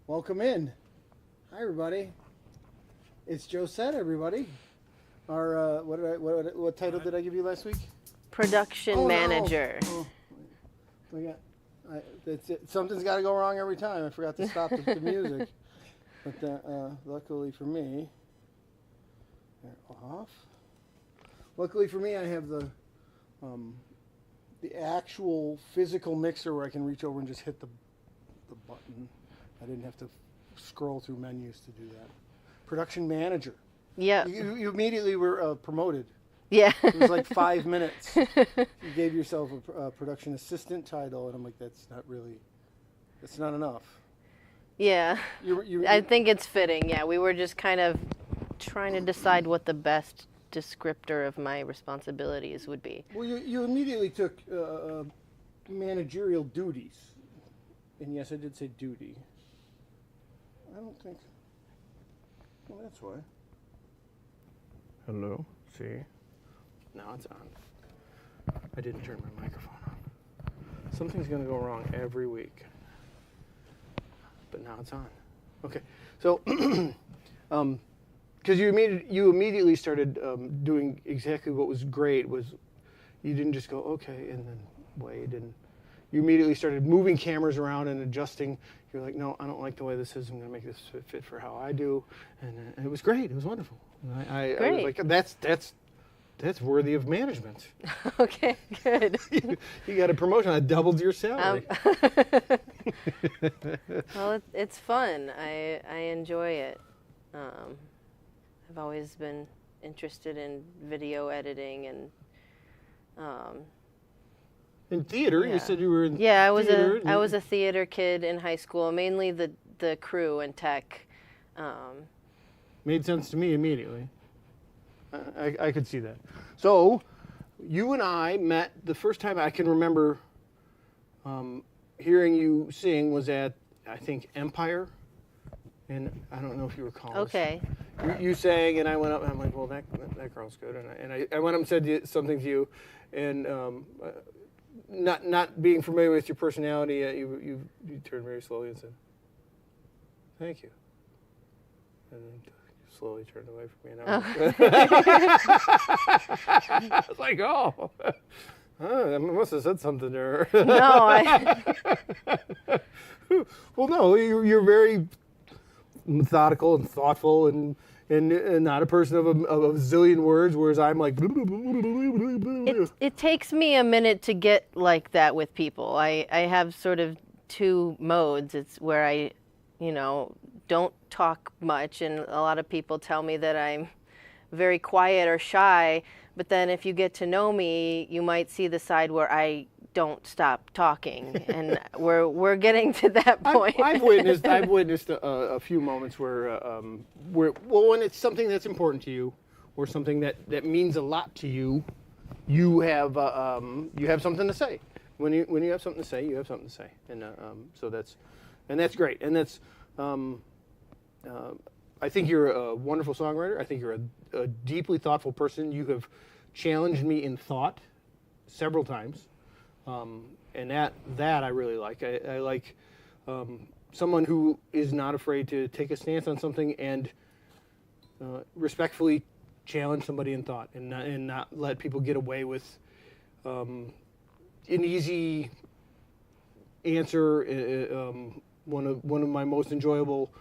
Welcome in. Hi, everybody. It's Josette, everybody. Our what title did I give you last week? Production manager. No. That's it. Something's got to go wrong every time. I forgot to stop the music. But luckily for me, they're off. Luckily for me, I have the actual physical mixer where I can reach over and just hit the button. I didn't have to scroll through menus to do that. Production manager. Yeah. You immediately were promoted. Yeah. It was like 5 minutes. You gave yourself a production assistant title, and I'm like, that's not enough. Yeah. I think it's fitting. Yeah, we were just kind of trying to decide what the best descriptor of my responsibilities would be. Well, you immediately took managerial duties. And yes, I did say duty. I don't think... Well, that's why. Hello? See? Now it's on. I didn't turn my microphone on. Something's going to go wrong every week. But now it's on. Okay. So, because you immediately started doing exactly what was great was you didn't just go, okay, and then wait, and you immediately started moving cameras around and adjusting. You're like, no, I don't like the way this is. I'm going to make this fit for how I do. And it was great. It was wonderful. And I was like, that's worthy of management. Okay, good. you got a promotion. I doubled your salary. Well, it's fun. I enjoy it. I've always been interested in video editing and in theater. Yeah. You said you were in yeah, theater. I was a theater kid in high school, mainly the crew and tech. Made sense to me immediately. I could see that. So, you and I met the first time I can remember hearing you sing was at, I think, Empire. And I don't know if you recall. Okay. You sang, and I went up, and I'm like, well, that girl's good. And I went up and said something to you, and not being familiar with your personality, you turned very slowly and said, thank you. And then you slowly turned away from me. And I was like, oh, I must have said something to her. No, Well, no, you're very methodical and thoughtful and not a person of a zillion words, whereas I'm like... It takes me a minute to get like that with people. I have sort of two modes. It's where I, don't talk much, and a lot of people tell me that I'm very quiet or shy, but then if you get to know me, you might see the side where I don't stop talking, and we're getting to that point. I've witnessed a few moments where when it's something that's important to you, or something that means a lot to you, you have something to say. When you have something to say, you have something to say, and so that's great, and that's. I think you're a wonderful songwriter. I think you're a deeply thoughtful person. You have challenged me in thought several times. And that I really like. I like someone who is not afraid to take a stance on something and respectfully challenge somebody in thought, and not let people get away with an easy answer. One of my most enjoyable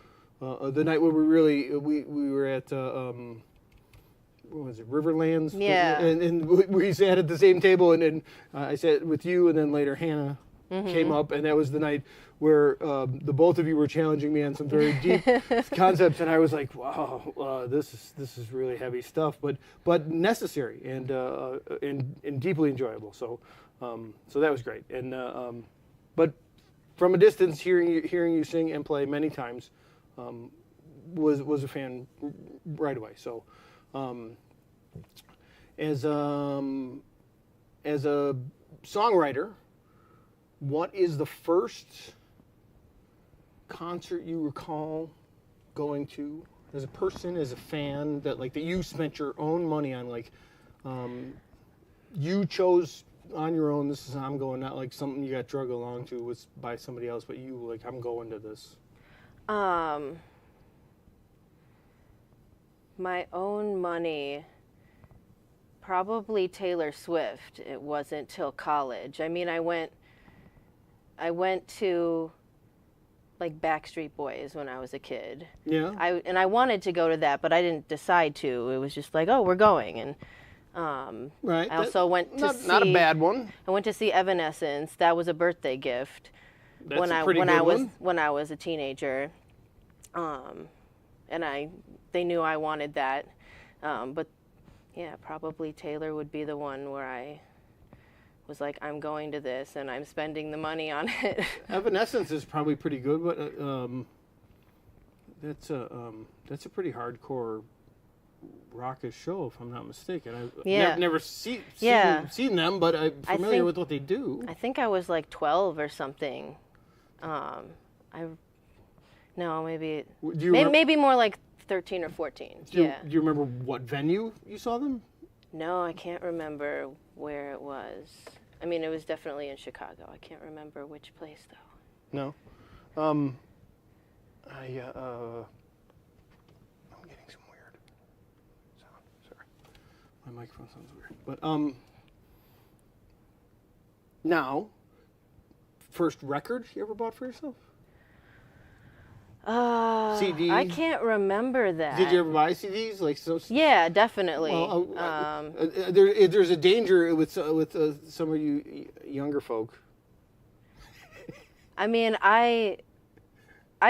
the night where we were at. What was it, Riverlands? Yeah. And we sat at the same table, and I sat with you, and then later Hannah came up, and that was the night where the both of you were challenging me on some very deep concepts, and I was like, wow, this is really heavy stuff, but necessary and deeply enjoyable. So that was great. And but from a distance, hearing you sing and play many times was a fan right away. So. As a songwriter, what is the first concert you recall going to as a person, as a fan, that you spent your own money on, you chose on your own, this is how I'm going, not like something you got drug along to was by somebody else, but you I'm going to this? My own money, probably Taylor Swift. It wasn't till college. I mean, I went to like Backstreet Boys when I was a kid. Yeah. I wanted to go to that, but I didn't decide to. It was just like, oh, we're going. And right. I also went to see, not a bad one. I went to see Evanescence. That was a birthday gift. That's a pretty good one. When I was a teenager. And they knew I wanted that. But yeah, probably Taylor would be the one where I was like, I'm going to this and I'm spending the money on it. Evanescence is probably pretty good, but that's a pretty hardcore rockish show, if I'm not mistaken. I've never seen them, but I'm familiar with what they do. I think I was like 12 or something. Maybe more like 13 or 14. Do you remember what venue you saw them? No, I can't remember where it was. I mean, it was definitely in Chicago. I can't remember which place though. No. I'm getting some weird sound. Sorry. My microphone sounds weird. But now, first record you ever bought for yourself? CD? I can't remember that. Did you ever buy CDs? Yeah, definitely. Well, there's a danger with some of you younger folk. I mean, I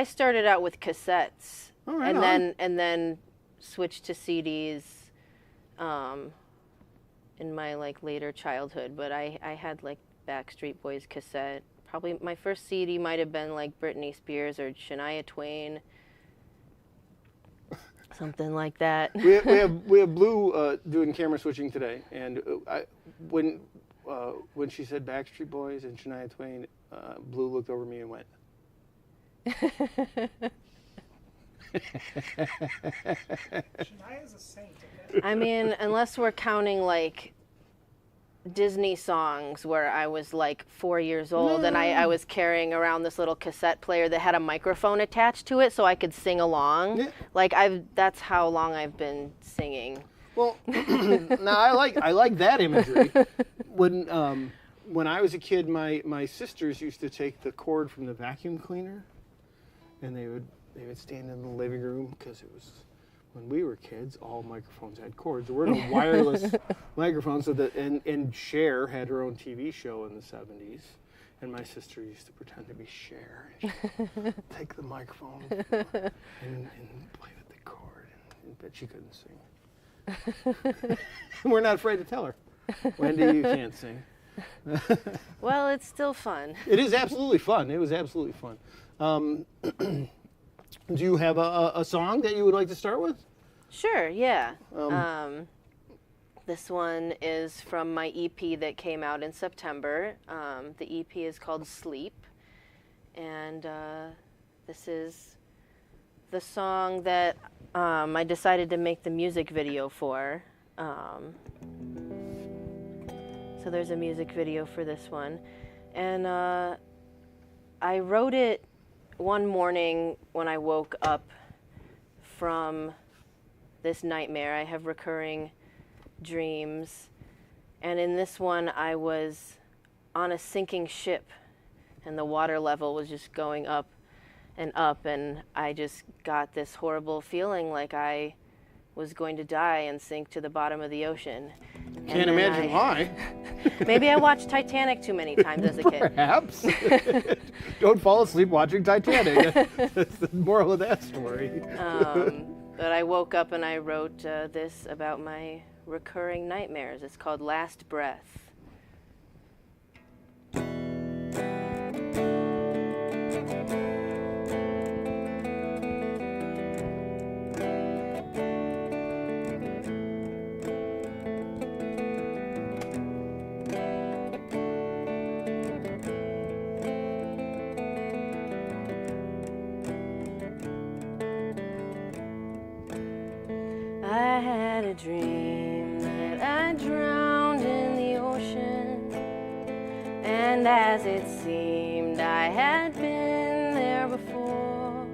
started out with cassettes, and then switched to CDs, in my like later childhood. But I had like Backstreet Boys cassette. Probably my first CD might have been like Britney Spears or Shania Twain, something like that. we have Blue doing camera switching today, and when she said Backstreet Boys and Shania Twain, Blue looked over me and went. Shania's a saint. I mean, unless we're counting like Disney songs where I was like 4 years old and I was carrying around this little cassette player that had a microphone attached to it so I could sing along. Yeah. Like that's how long I've been singing. Well, now I like that imagery. When I was a kid, my sisters used to take the cord from the vacuum cleaner, and they would stand in the living room because it was. When we were kids, all microphones had cords. There were no wireless microphones. So and Cher had her own TV show in the 70s. And my sister used to pretend to be Cher. And she'd take the microphone and play with the cord. And bet she couldn't sing. We're not afraid to tell her. Wendy, you can't sing. Well, it's still fun. It is absolutely fun. It was absolutely fun. Do you have a song that you would like to start with? Sure, yeah. This one is from my EP that came out in September. The EP is called Sleep. And this is the song that I decided to make the music video for. So there's a music video for this one. And I wrote it one morning when I woke up from this nightmare. I have recurring dreams. And in this one, I was on a sinking ship, and the water level was just going up, and I just got this horrible feeling like I was going to die and sink to the bottom of the ocean. Can't imagine why. Maybe I watched Titanic too many times as a kid. Perhaps. Don't fall asleep watching Titanic. That's the moral of that story. But I woke up and I wrote this about my recurring nightmares. It's called Last Breath. I had a dream that I drowned in the ocean, and as it seemed I had been there before.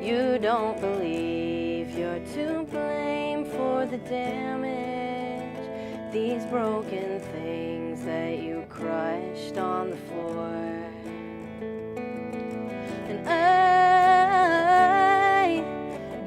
You don't believe you're to blame for the damage, these broken things that you crushed on the floor. And I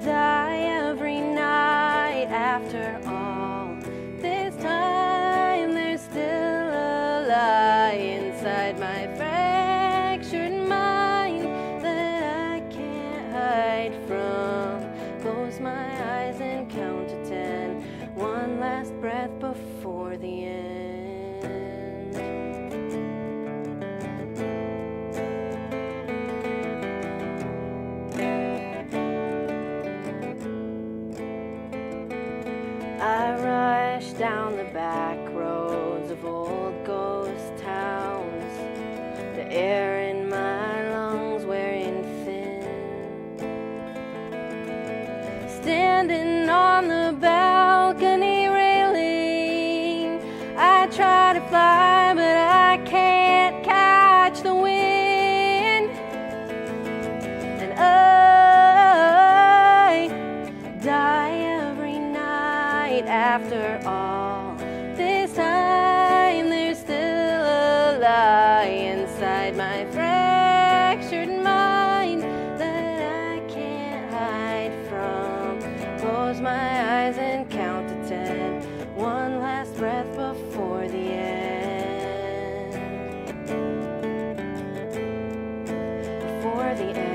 die every night after all this time. There's still a lie inside my fractured mind that I can't hide from. Close my eyes and count to 10, one last breath before the end. I rush down the back roads of old ghost towns, the air in my lungs wearing thin. Standing on the balcony railing, I try to fly, but I can't catch the wind. And I die every night after all this time. There's still a lie inside my fractured mind that I can't hide from. Close my eyes and count to 10, one last breath before the end. Before the end.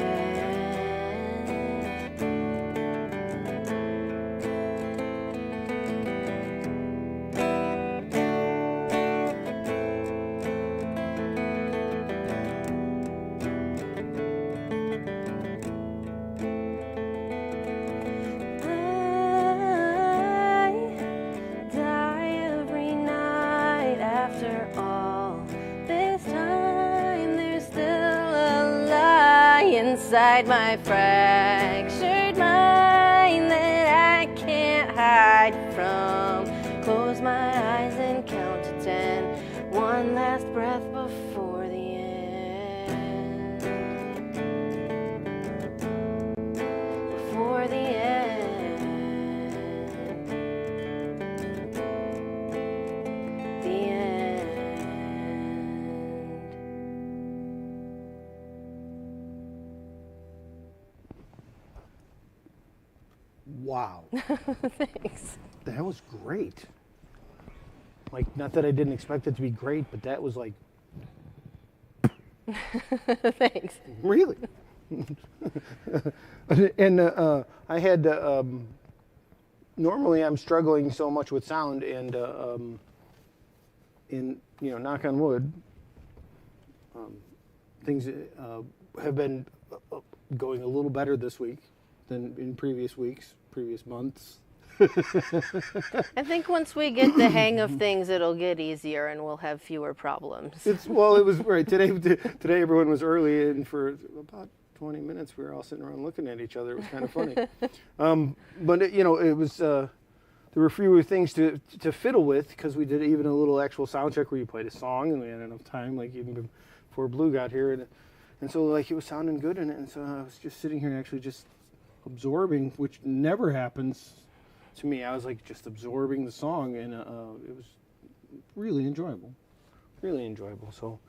Inside my fractured mind that I can't hide from. Close my eyes and count to 10, one last breath before the end. Before the end. The end. Wow. Thanks. That was great. Like, not that I didn't expect it to be great, but that was like, Thanks. really? And I had, normally I'm struggling so much with sound, and knock on wood, things have been going a little better this week than in previous weeks, previous months. I think once we get the hang of things, it'll get easier and we'll have fewer problems. It was right today. Everyone was early, and for about 20 minutes we were all sitting around looking at each other. It was kind of funny. But it was there were fewer things to fiddle with, because we did even a little actual sound check where you played a song, and we had enough time, like even before Blue got here, and so like it was sounding good, and so I was just sitting here actually just absorbing, which never happens to me. I was like just absorbing the song, and it was really enjoyable. So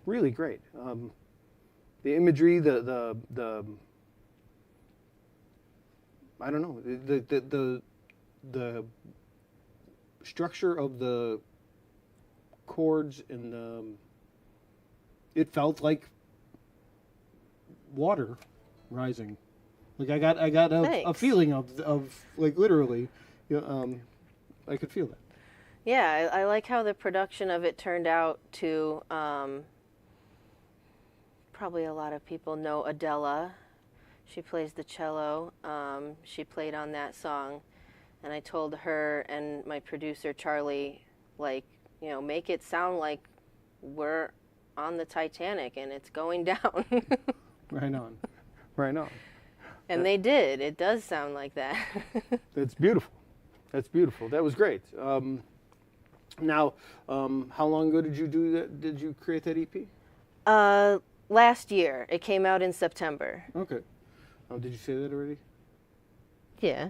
really great. The imagery, the I don't know, the structure of the chords, and it felt like water rising. Like I got a feeling of like literally, I could feel that. Yeah, I like how the production of it turned out to, probably a lot of people know Adela. She plays the cello. She played on that song. And I told her and my producer, Charlie, make it sound like we're on the Titanic and it's going down. Right on. And they did. It does sound like that. That's beautiful. That was great. Now, how long ago did you do that? Did you create that EP? Last year. It came out in September. Okay. Oh, did you say that already? Yeah.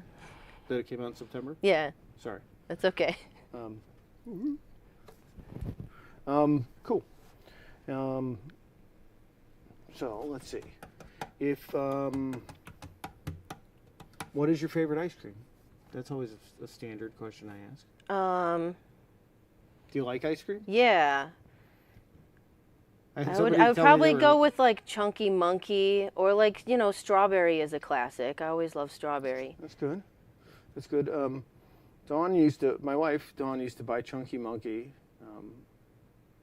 That it came out in September? Yeah. Sorry. That's okay. Cool. So let's see. If what is your favorite ice cream? That's always a standard question I ask. Do you like ice cream? Yeah. had I somebody would tell me probably they were- go with like Chunky Monkey or like, you know, strawberry is a classic. I always love strawberry. That's good. That's good. My wife, Dawn, used to buy Chunky Monkey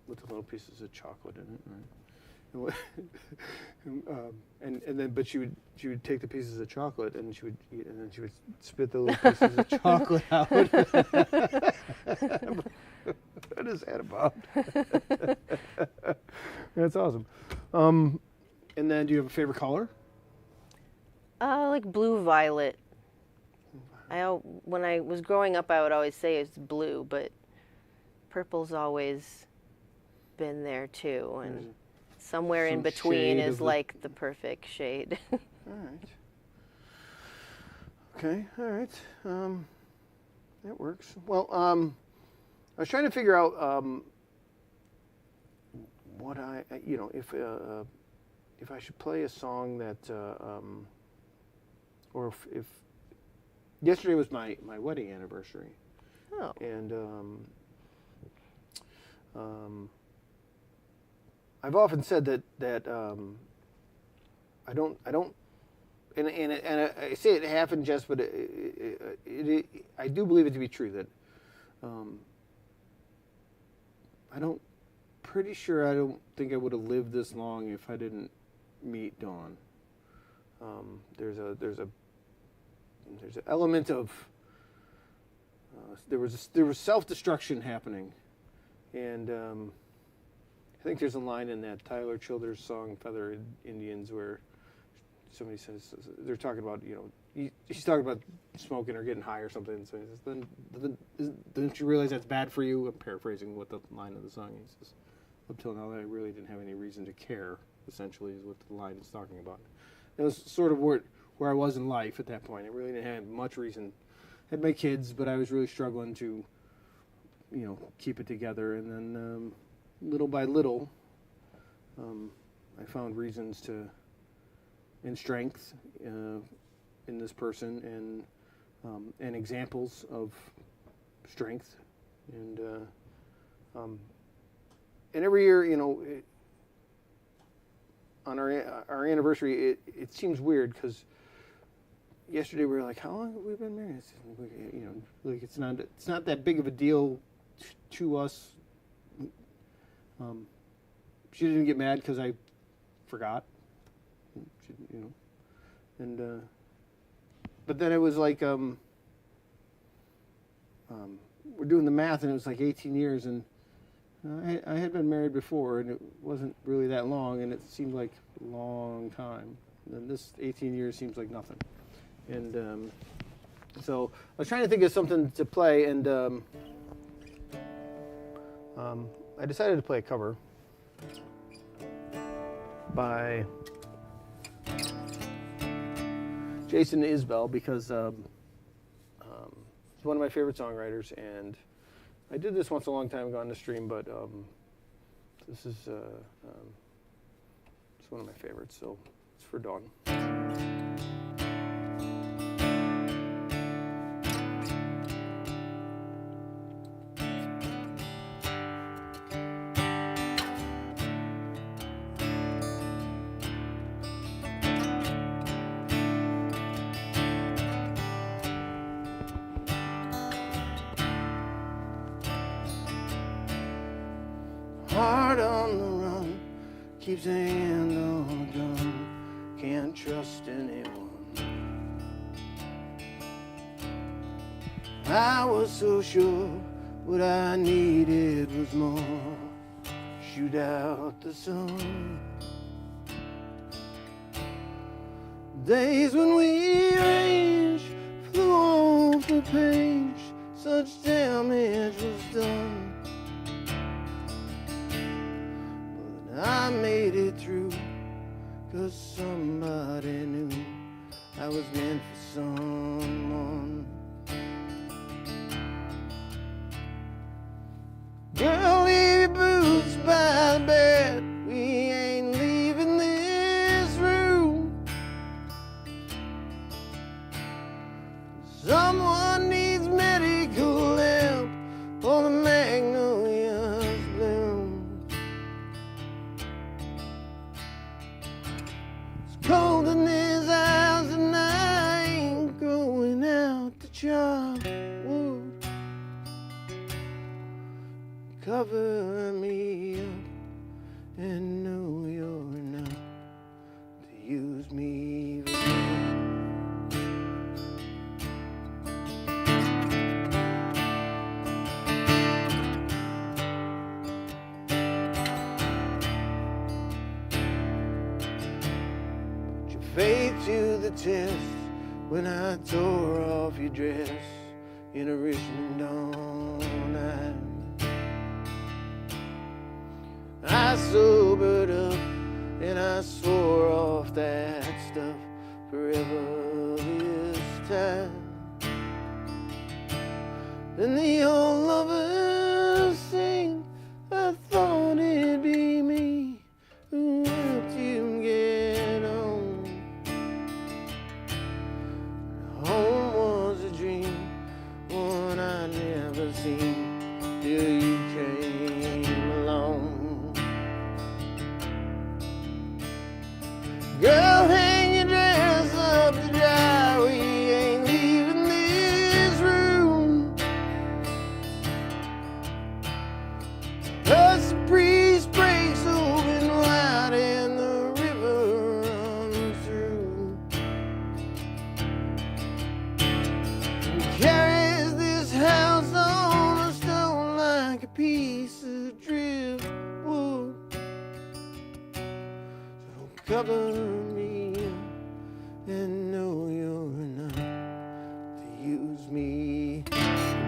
with the little pieces of chocolate in it, right? But she would take the pieces of chocolate and she would eat, and then she would spit the little pieces of chocolate out. What is that about? That's awesome. And then, do you have a favorite color? Like blue violet. When I was growing up, I would always say it's blue, but purple's always been there too, and somewhere in Some between shade is of the- like the perfect shade. All right. Okay. All right. That works. Well, I was trying to figure out what if I should play a song that, or if yesterday was my wedding anniversary, Oh. and I've often said that I don't, and I say it half in jest, but I do believe it to be true that I don't think I would have lived this long if I didn't meet Dawn. There's an element of there was self-destruction happening, and I think there's a line in that Tyler Childers song "Feather Indians" where somebody says they're talking about, he's talking about smoking or getting high or something, and so he says, then don't you realize that's bad for you? I'm paraphrasing what the line of the song is. He says, up till now, I really didn't have any reason to care, essentially, is what the line is talking about. That was sort of where I was in life at that point. I really didn't have much reason. I had my kids, but I was really struggling to, keep it together. And then little by little, I found reasons and strength in this person, and examples of strength, and every year, on our anniversary, it seems weird because yesterday we were like, how long have we been married? Like it's not that big of a deal to us. She didn't get mad because I forgot. But then it was like we're doing the math, and it was like 18 years, and I had been married before, and it wasn't really that long, and it seemed like a long time. And this 18 years seems like nothing. And so I was trying to think of something to play, and I decided to play a cover by Jason Isbell because he's one of my favorite songwriters, and I did this once a long time ago on the stream, but this is it's one of my favorites, so it's for Dawn. Heart on the run, keeps a hand on a gun, can't trust anyone. I was so sure what I needed was more. Shoot out the sun. Days when we arranged flew off the page, such damage was done. I made it through, 'cause somebody knew I was meant for someone. Girl, leave your boots by the bed. We ain't leaving this room. Someone needs medical help for the magnolia's bloom. It's cold in this house and I ain't going out to chop wood. Cover me up and know you're enough to use me for good. Put your faith to the test when I tore off your dress in a Richmond dawn night. I sobered up and I swore off that stuff forever this time. Then the old lovers sing, I thought it'd be me who helped you get home. Home was a dream, one I never seen till you came along. Girl, hang your dress up to dry. We ain't leaving this room. As the breeze breaks open wide and the river runs through, and carries this house on a stone like a piece of driftwood. So cover me and know you're enough to use me for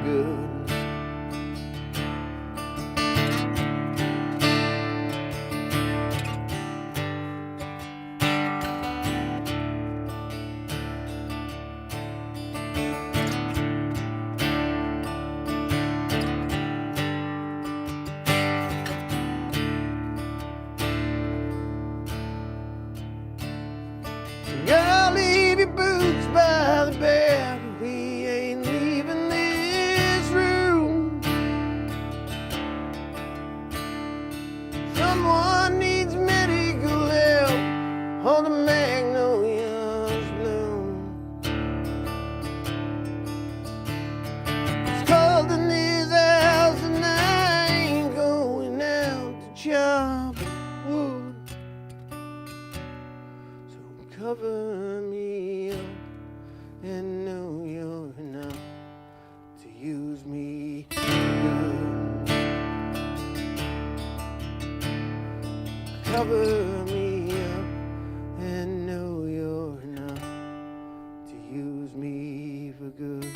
good. Girl, leave your boots by the bed. We ain't leaving this room. Someone needs medical help or the magnolia's bloom. It's cold in this house and I ain't going out to chop wood. So cover me up and know you're enough to use me good. Cover me up and know you're enough to use me for good.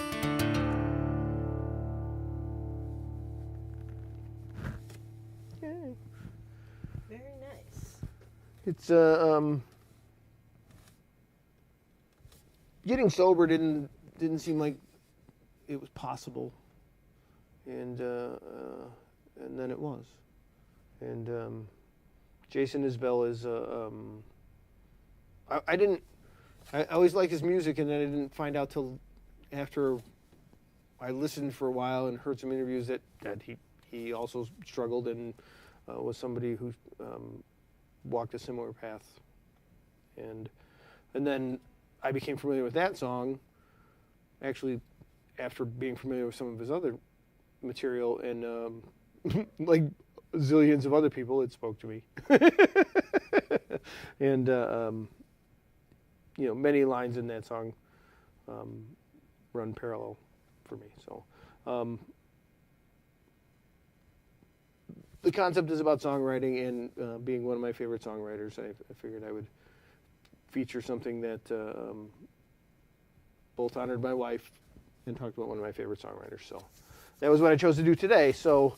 Very nice. It's getting sober didn't seem like it was possible, and then it was. And Jason Isbell is I always liked his music, and then I didn't find out till after I listened for a while and heard some interviews that he also struggled and was somebody who walked a similar path, and then I became familiar with that song, actually, after being familiar with some of his other material, and like zillions of other people, it spoke to me. And many lines in that song run parallel for me. So the concept is about songwriting and being one of my favorite songwriters. I figured I would feature something that both honored my wife and talked about one of my favorite songwriters. So that was what I chose to do today. So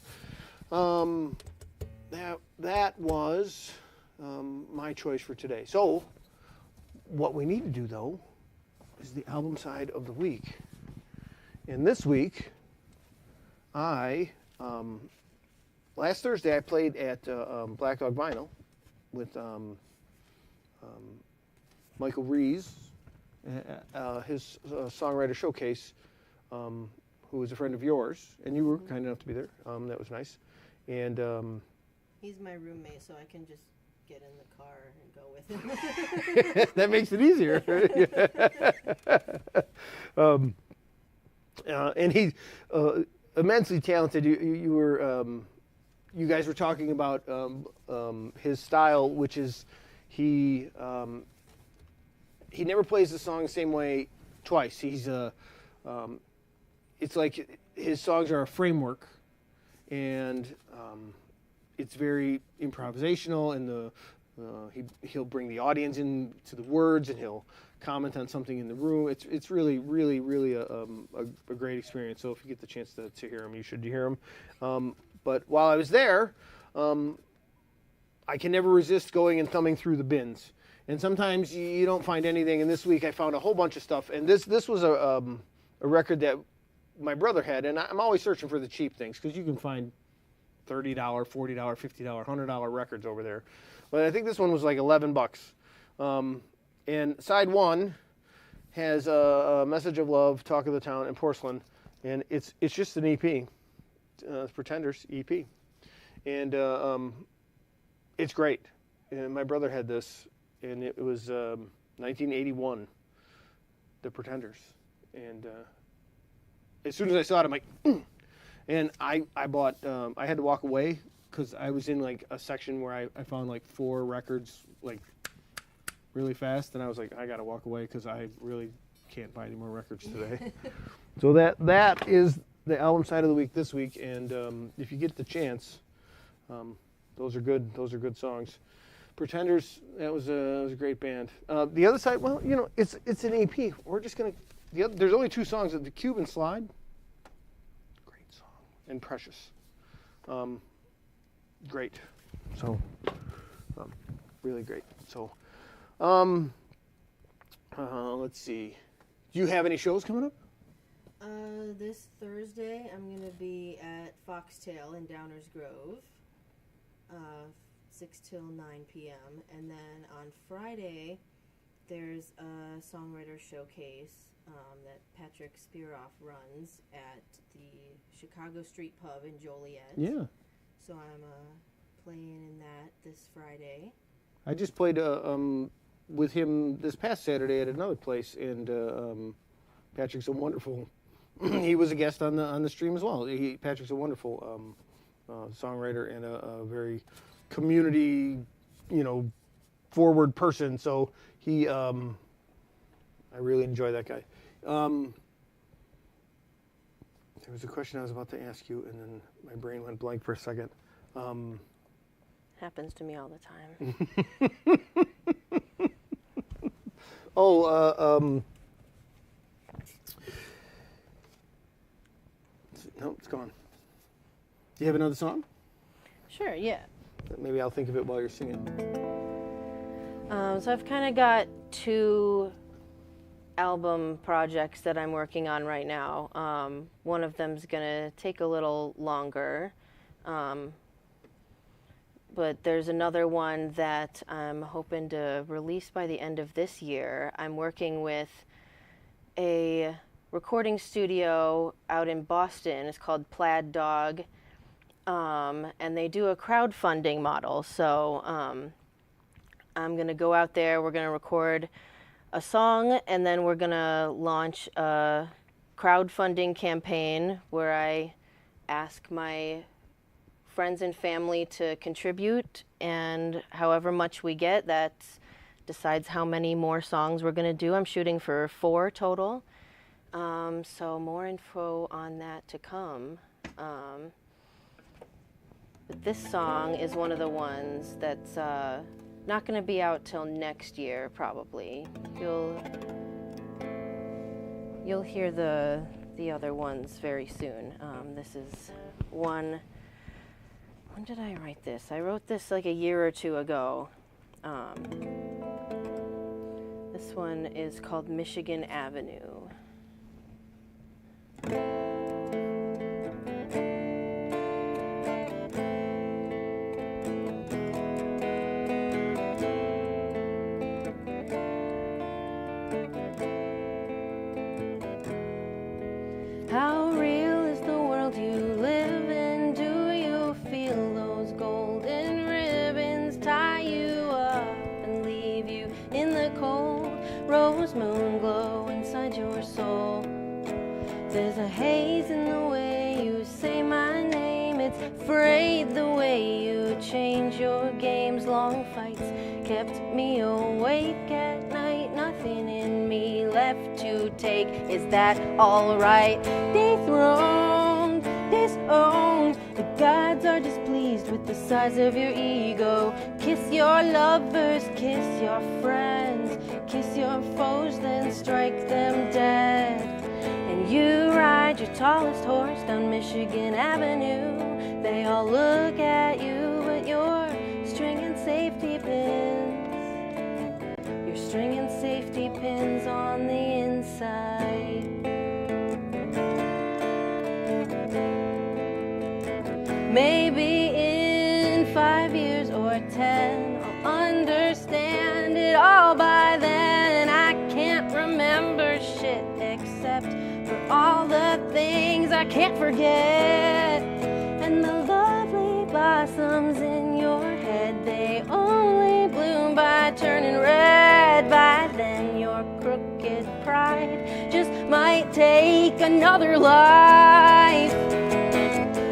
that was my choice for today. So what we need to do, though, is the album side of the week. And this week, last Thursday I played at Black Dog Vinyl with Michael Rees, his songwriter showcase, who was a friend of yours, and you were kind enough to be there. That was nice. And he's my roommate, so I can just get in the car and go with him. that makes it easier. And he's immensely talented. You guys were talking about his style, which is he never plays the song the same way twice. He's it's like his songs are a framework, and it's very improvisational, and he'll bring the audience into the words, and he'll comment on something in the room. It's really a great experience. So if you get the chance to hear him, you should hear him. But while I was there, I can never resist going and thumbing through the bins. And sometimes you don't find anything. And this week I found a whole bunch of stuff. And this was a record that my brother had. And I'm always searching for the cheap things, because you can find $30, $40, $50, $100 records over there. But I think this one was like $11. And side one has a Message of Love, Talk of the Town, and Porcelain. And it's just an EP. Pretenders EP. And it's great. And my brother had this, and it was 1981, The Pretenders. And as soon as I saw it, I'm like, and I bought, I had to walk away because I was in like a section where I found like 4 records like really fast, and I was like, I gotta walk away because I really can't buy any more records today. So that is the album side of the week this week, and if you get the chance, those are good songs. Pretenders, that was a great band. The other side, well, it's an EP. We're just gonna. There's only 2 songs. The Cuban Slide, great song, and Precious, great. So, really great. So, let's see. Do you have any shows coming up? This Thursday, I'm going to be at Foxtail in Downers Grove, 6 till 9 p.m. And then on Friday, there's a songwriter showcase that Patrick Spiroff runs at the Chicago Street Pub in Joliet. Yeah. So I'm playing in that this Friday. I just played with him this past Saturday at another place, and Patrick's a wonderful. He was a guest on the stream as well. Patrick's a wonderful songwriter and a very community, forward person. So he, I really enjoy that guy. There was a question I was about to ask you, and then my brain went blank for a second. Happens to me all the time. No, it's gone. Do you have another song? Sure, yeah. Maybe I'll think of it while you're singing. So I've kind of got 2 album projects that I'm working on right now. One of them's going to take a little longer. But there's another one that I'm hoping to release by the end of this year. I'm working with a recording studio out in Boston. It's called Plaid Dog, and they do a crowdfunding model. So I'm going to go out there. We're going to record a song, and then we're going to launch a crowdfunding campaign where I ask my friends and family to contribute, and however much we get, that decides how many more songs we're going to do. I'm shooting for 4 total. So more info on that to come. But this song is one of the ones that's not going to be out till next year, probably. You'll hear the other ones very soon. This is one. When did I write this? I wrote this like a year or 2 ago. The This one is called Michigan Avenue. How real is the world you live in? Do you feel those golden ribbons tie you up and leave you in the cold rose moon glow inside your soul? There's a haze in the way you say my name. It's frayed the way you change your games. Long fights kept me awake at night. Nothing in me left to take. Is that alright? Dethroned, disowned. The gods are displeased with the size of your ego. Kiss your lovers, kiss your friends, kiss your foes, then strike them dead. And you ride your tallest horse down Michigan Avenue. They all look at you, but you're stringing safety pins. You're stringing safety pins on the inside. Maybe in 5 years or 10, I'll understand it all by then. I can't remember shit except for all the things I can't forget. And the lovely blossoms in your head, they only bloom by turning red. By then your crooked pride just might take another life.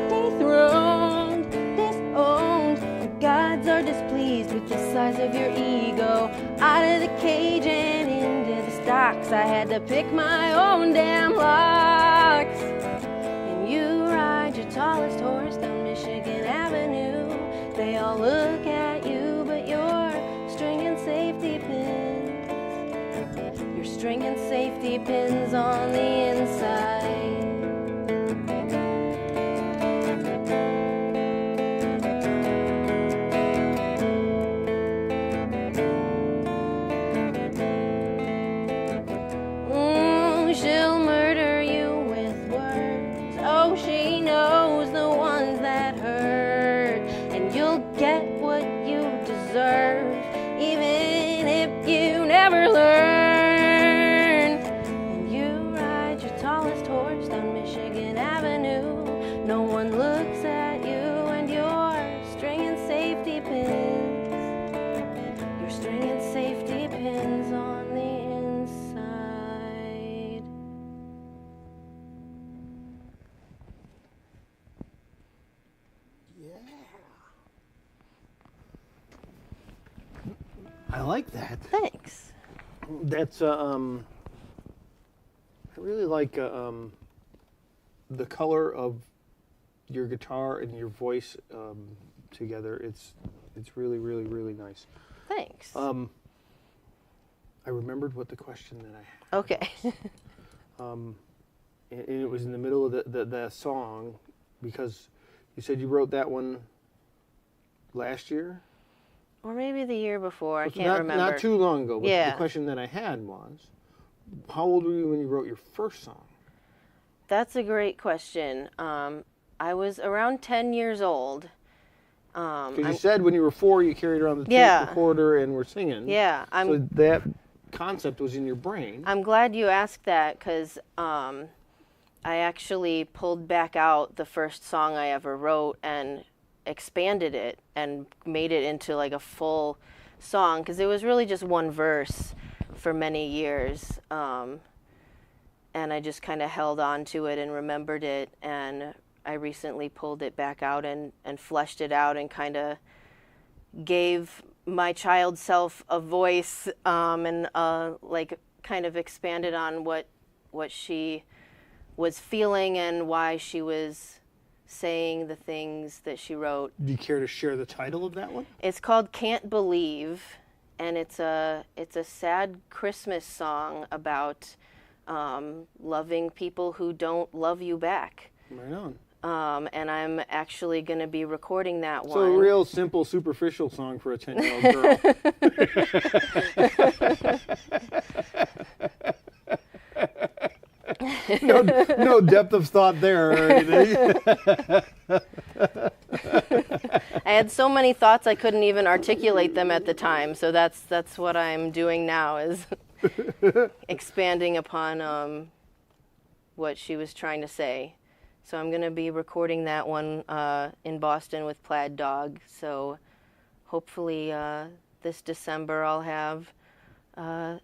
Dethroned, disowned, the gods are displeased with the size of your ego. Out of the cage and into the stocks, I had to pick my own damn locks. And you ride your tallest horse down Michigan Avenue. They all look at you, but you're stringing safety pins. You're stringing safety pins on the inside. She'll murder you with words. Oh, she knows the ones that hurt. And you'll get what you deserve, even if you never learn. And you ride your tallest horse down Michigan Avenue. No one looks at you, and you're stringing safety pins. You're stringing safety pins on the inside. I like that. Thanks. That's I really like the color of your guitar and your voice together. It's really, really, really nice. Thanks. I remembered what the question that I had. Okay. And it was in the middle of the song, because you said you wrote that one last year? Or maybe the year before. I can't remember. Not too long ago. But Yeah. the question that I had was, how old were you when you wrote your first song? That's a great question. I was around 10 years old. Because you said when you were 4, you carried around the tape Yeah. recorder and were singing. Yeah, So that concept was in your brain. I'm glad you asked that, because I actually pulled back out the first song I ever wrote and expanded it and made it into like a full song, because it was really just one verse for many years. And I just kind of held on to it and remembered it, and I recently pulled it back out and fleshed it out and kind of gave my child self a voice, and like kind of expanded on what she was feeling and why she was saying the things that she wrote. Do you care to share the title of that one? It's called Can't Believe, and it's a sad Christmas song about loving people who don't love you back. Right on. and I'm actually going to be recording that one. So a real simple, superficial song for a 10-year-old girl. No depth of thought there or anything. I had so many thoughts I couldn't even articulate them at the time, so that's what I'm doing now, is expanding upon what she was trying to say. So I'm going to be recording that one in Boston with Plaid Dog. So hopefully this December I'll have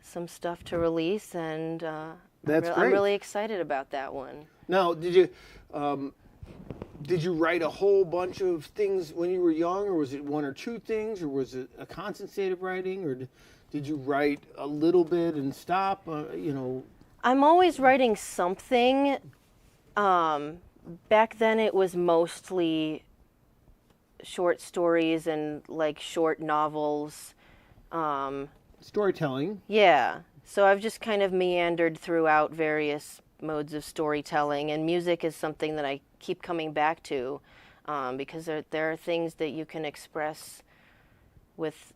some stuff to release, and That's I'm great. really excited about that one. Now, did you write a whole bunch of things when you were young, or was it one or two things, or was it a constant state of writing, or did you write a little bit and stop? I'm always writing something. Back then it was mostly short stories and like short novels. Storytelling. Yeah. So I've just kind of meandered throughout various modes of storytelling, and music is something that I keep coming back to, because there are things that you can express with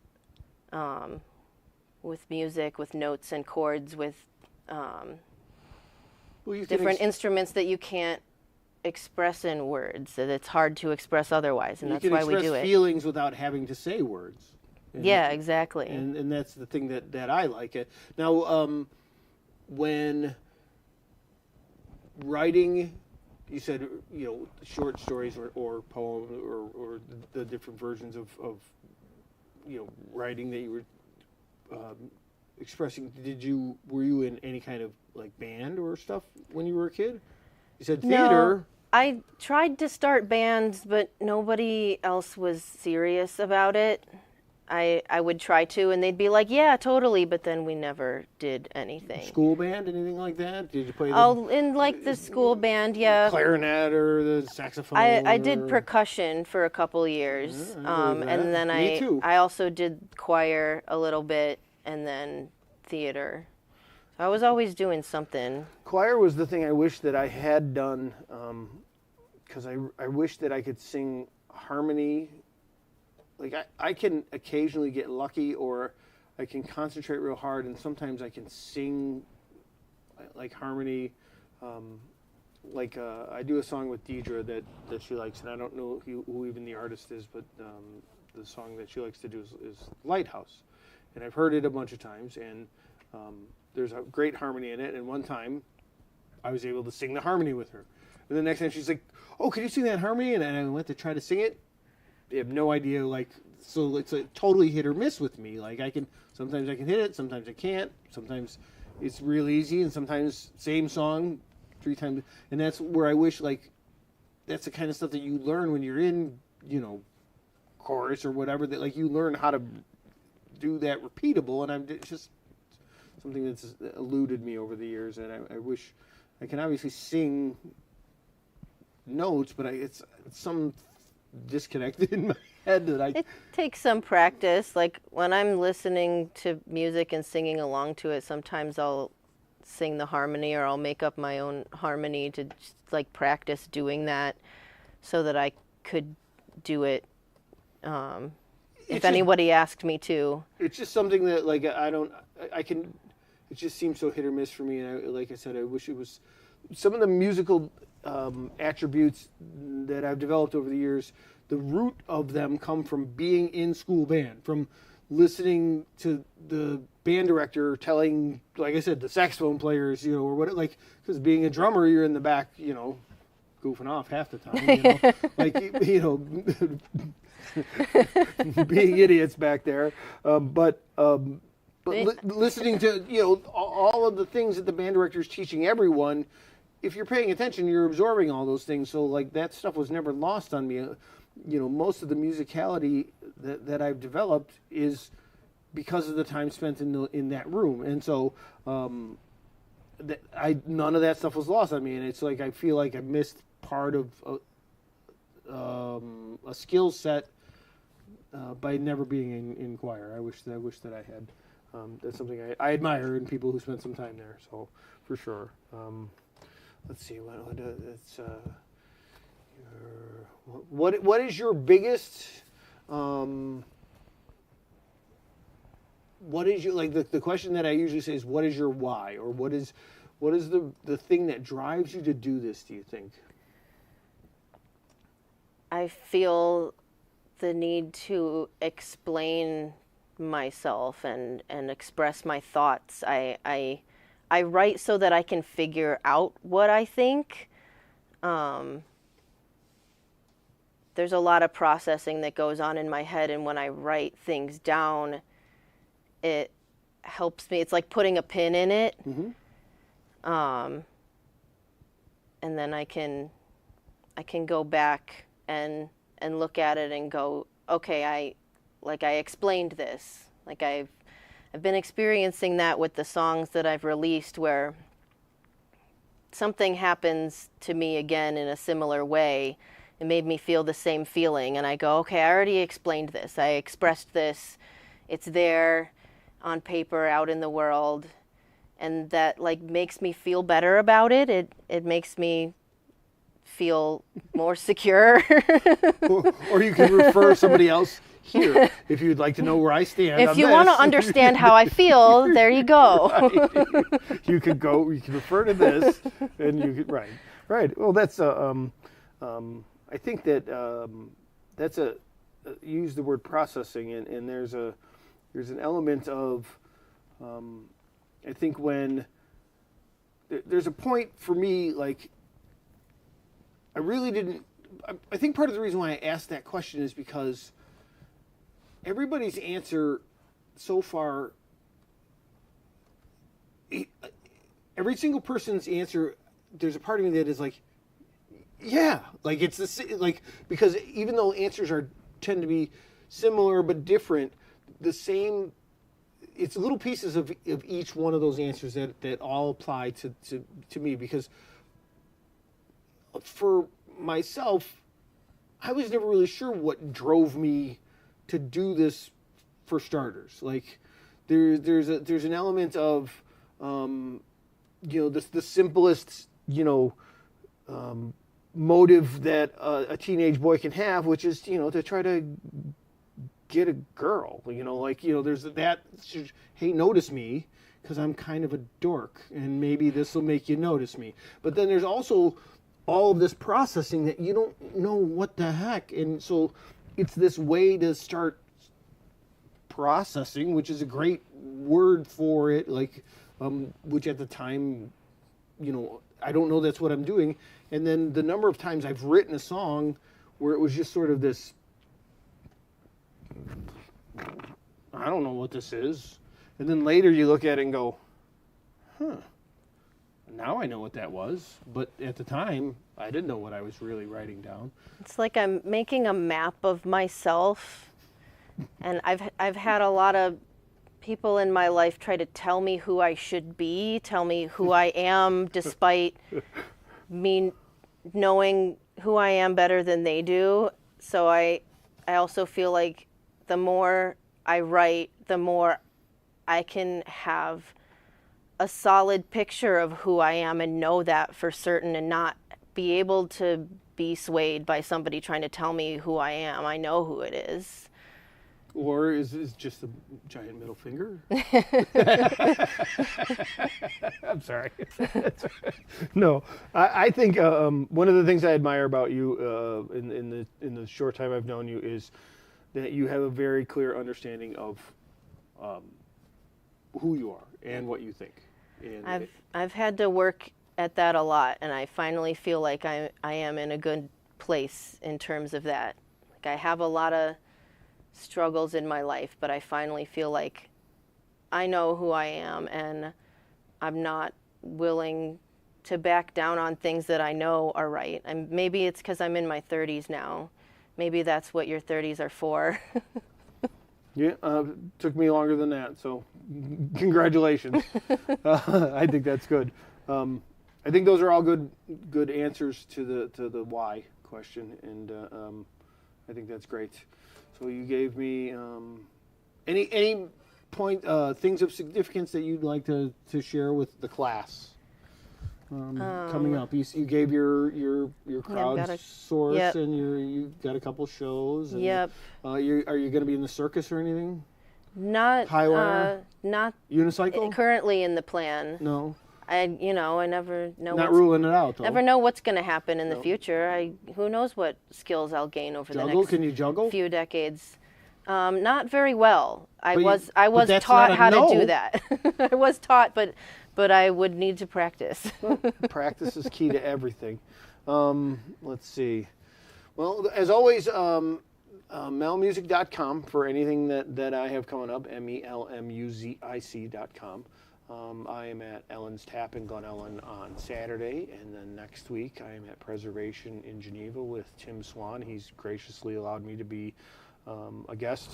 music, with notes and chords, with different instruments that you can't express in words, that it's hard to express otherwise, and that's why we do it. You can express feelings without having to say words. Yeah, exactly. And that's the thing that I like it. Now, when writing, you said, short stories or poems or the different versions of writing that you were expressing. Were you in any kind of like band or stuff when you were a kid? You said theater. No, I tried to start bands, but nobody else was serious about it. I would try to, and they'd be like, yeah, totally, but then we never did anything. School band, anything like that? Did you play in like the school band, yeah. Clarinet or the saxophone? I did percussion for a couple years, and then Me too. I also did choir a little bit, and then theater. So I was always doing something. Choir was the thing I wish that I had done, because I wish that I could sing harmony. Like I can occasionally get lucky, or I can concentrate real hard, and sometimes I can sing like harmony. I do a song with Deidre that she likes, and I don't know who even the artist is, but the song that she likes to do is Lighthouse. And I've heard it a bunch of times, and there's a great harmony in it. And one time, I was able to sing the harmony with her. And the next time she's like, "Oh, can you sing that harmony?" And I went to try to sing it. I have no idea, so it's a totally hit or miss with me. Like sometimes I can hit it, sometimes I can't. Sometimes it's real easy, and sometimes same song 3 times. And that's where I wish, that's the kind of stuff that you learn when you're in, chorus or whatever, that you learn how to do that repeatable. And it's just something that's eluded me over the years, and I wish I can obviously sing notes, but it's some disconnected in my head that It takes some practice. Like when I'm listening to music and singing along to it, sometimes I'll sing the harmony, or I'll make up my own harmony to just, practice doing that, so that I could do it if anybody asked me to. It's just something that it just seems so hit or miss for me, and like I said, I wish it was some of the musical attributes that I've developed over the years. The root of them come from being in school band, from listening to the band director telling, like I said, the saxophone players, or what, because being a drummer, you're in the back, goofing off half the time, being idiots back there, but listening to all of the things that the band director is teaching everyone. If you're paying attention, you're absorbing all those things. So that stuff was never lost on me. Most of the musicality that I've developed is because of the time spent in that room, and so none of that stuff was lost on me. And it's I feel like I missed part of a skill set by never being in choir. I wish that I had. That's something I admire in people who spend some time there. So for sure. Let's see. It's What is your biggest? What is your the question that I usually say is what is your why, or what is the thing that drives you to do this? Do you think? I feel the need to explain myself and express my thoughts. I write so that I can figure out what I think. There's a lot of processing that goes on in my head, and when I write things down, it helps me. It's like putting a pin in it. And then I can go back and look at it and go, okay, I explained this. Like I've been experiencing that with the songs that I've released, where something happens to me again in a similar way. It made me feel the same feeling, and I go, okay, I already explained this. I expressed this. It's there on paper, out in the world, and that like makes me feel better about it. It makes me feel more secure. or you can refer somebody else here if you'd like to know where I stand. If you want to understand how I feel, there you go. Right. You can refer to this, and you could right. Well, that's I think that that's you use the word processing, and there's an element of I think when there's a point for me, like I really didn't. I think part of the reason why I asked that question is because everybody's answer so far, every single person's answer, there's a part of me that is like, yeah, like it's like, because even though answers tend to be similar but different, the same, it's little pieces of each one of those answers that all apply to me, because for myself, I was never really sure what drove me to do this, for starters. Like there's an element of the simplest motive that a teenage boy can have, which is to try to get a girl. There's that, hey, notice me because I'm kind of a dork, and maybe this will make you notice me. But then there's also all of this processing that you don't know what the heck, and so it's this way to start processing, which is a great word for it, which at the time, I don't know that's what I'm doing. And then the number of times I've written a song where it was just sort of this, I don't know what this is. And then later you look at it and go, now I know what that was. But at the time, I didn't know what I was really writing down. It's like I'm making a map of myself. And I've had a lot of people in my life try to tell me who I should be, tell me who I am, despite me knowing who I am better than they do. So I also feel like the more I write, the more I can have a solid picture of who I am and know that for certain, and not be able to be swayed by somebody trying to tell me who I am. I know who it is. Or is it just a giant middle finger? I'm sorry. No, I think one of the things I admire about you in the short time I've known you is that you have a very clear understanding of who you are and what you think. And I've had to work at that a lot, and I finally feel like I am in a good place in terms of that. Like I have a lot of struggles in my life, but I finally feel like I know who I am, and I'm not willing to back down on things that I know are right. And maybe it's because I'm in my 30s now. Maybe that's what your 30s are for. Yeah, took me longer than that, so congratulations. I think that's good. I think those are all good answers to the why question, and I think that's great. So you gave me any point things of significance that you'd like to share with the class? coming up? You gave your crowdsource, yep. and you got a couple shows. And, Yep. Are you going to be in the circus or anything? Not Highwire? not Unicycle? currently in the plan. No. I never know. Not ruling it out, though. Never know what's going to happen in the future. Who knows what skills I'll gain over the next Can you juggle? few decades. Not very well. I But was that's taught not a how no. to do that. I was taught, but I would need to practice. Practice is key to everything. Let's see. Well, as always, melmusic.com for anything that I have coming up, melmuzic.com. I am at Ellen's Tap in Glen Ellen on Saturday, and then next week I am at Preservation in Geneva with Tim Swan. He's graciously allowed me to be a guest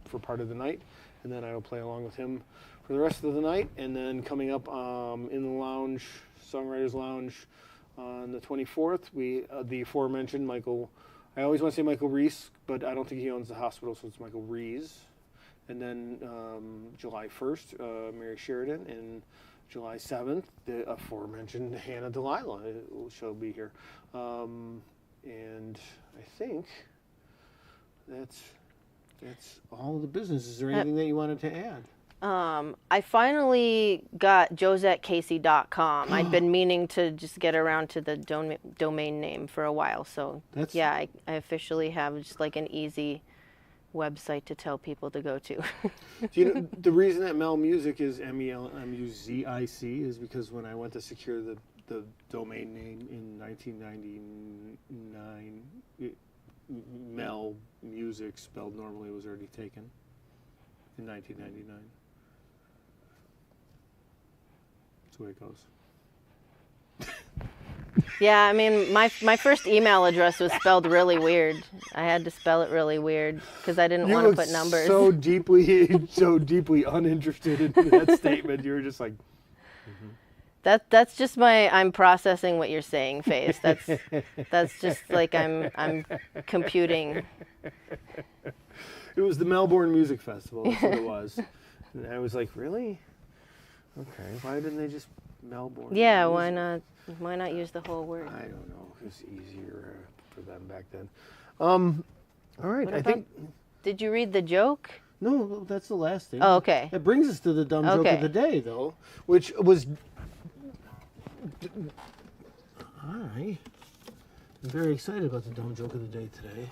for part of the night, and then I will play along with him for the rest of the night. And then coming up in the lounge, Songwriters Lounge, on the 24th, the aforementioned Michael. I always want to say Michael Reese, but I don't think he owns the hospital, so it's Michael Reese. And then July 1st, Mary Sheridan, and July 7th, the aforementioned Hannah Delilah shall be here. And I think that's all of the business. Is there anything that you wanted to add? I finally got JosetteKacey.com. I'd been meaning to just get around to the domain name for a while, so I officially have just like an easy website to tell people to go to. Do you know the reason that MeL Muzic is MELMUZIC is because when I went to secure the domain name in 1999, MeL Muzic spelled normally was already taken in 1999. That's the way it goes. Yeah, I mean, my first email address was spelled really weird. I had to spell it really weird because I didn't want to put numbers. So deeply uninterested in that statement. You were just like. Mm-hmm. That's just my I'm processing what you're saying face. That's just like I'm computing. It was the Melbourne Music Festival. That's what it was. And I was like, really? Okay. Why didn't they just Melbourne? Yeah. Why not? Why not use the whole word? I don't know. It was easier for them back then. All right. I think. Did you read the joke? No, that's the last thing. Oh, okay. That brings us to the dumb joke of the day, though, which was. I'm very excited about the dumb joke of the day today.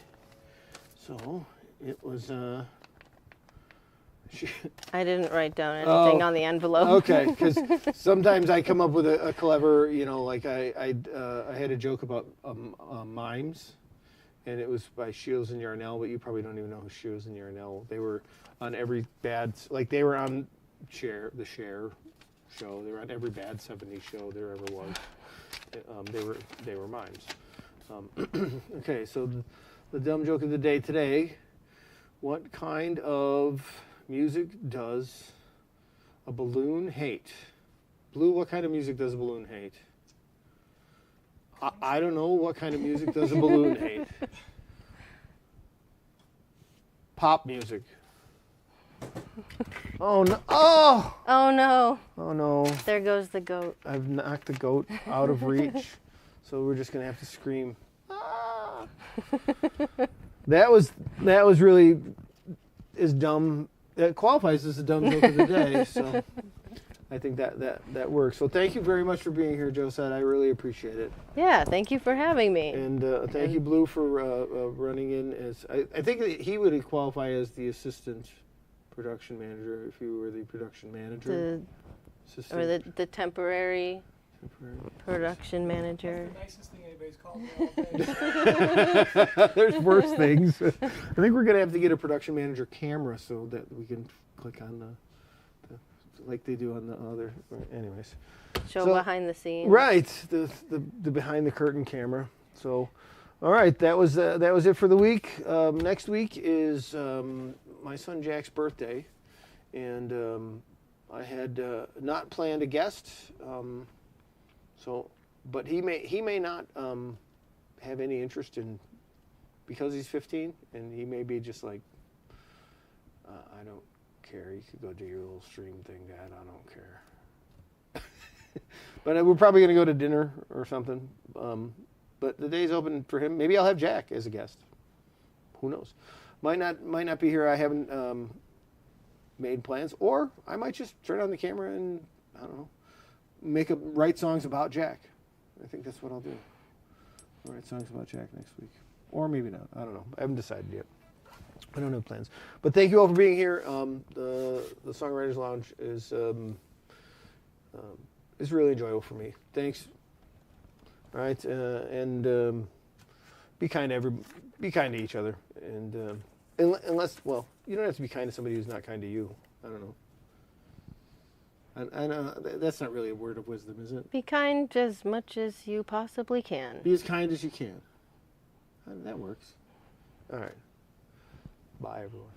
So it was. I didn't write down anything on the envelope. Okay, because sometimes I come up with a clever, like I had a joke about mimes, and it was by Shields and Yarnell, but you probably don't even know who Shields and Yarnell. They were on every they were on the Cher show. They were on every bad '70s show there ever was. They were mimes. Okay, so the dumb joke of the day today. What kind of music does a balloon hate? Blue, what kind of music does a balloon hate? I don't know what kind of music does a balloon hate. Pop music. Oh no! Oh! Oh no! Oh no! There goes the goat. I've knocked the goat out of reach, so we're just gonna have to scream. Ah! That was really as dumb. That qualifies as a dumb joke of the day. So I think that works. So thank you very much for being here, Josette. I really appreciate it. Yeah, thank you for having me. And thank you, Blue, for running in as. I think that he would qualify as the assistant production manager if you were the production manager. Or the temporary production manager. That's the nicest thing anybody's called me all day. There's worse things. I think we're going to have to get a production manager camera so that we can click on the like they do on the other. Anyways. Show behind the scenes. Right, the behind the curtain camera. So, all right, that was it for the week. Next week is my son Jack's birthday, and I had not planned a guest. But he may not have any interest in, because he's 15, and he may be just like, I don't care. You could go do your little stream thing, Dad. I don't care. But we're probably going to go to dinner or something. But the day's open for him. Maybe I'll have Jack as a guest. Who knows? Might not be here. I haven't made plans. Or I might just turn on the camera and, I don't know, write songs about Jack. I think that's what I'll do. I'll write songs about Jack next week. Or maybe not. I don't know. I haven't decided yet. I don't have plans. But thank you all for being here. The Songwriters Lounge is really enjoyable for me. Thanks. All right, and be kind to each other, and unless, well, you don't have to be kind to somebody who's not kind to you. I don't know. And that's not really a word of wisdom, is it? Be kind as much as you possibly can. Be as kind as you can. That works. All right. Bye, everyone.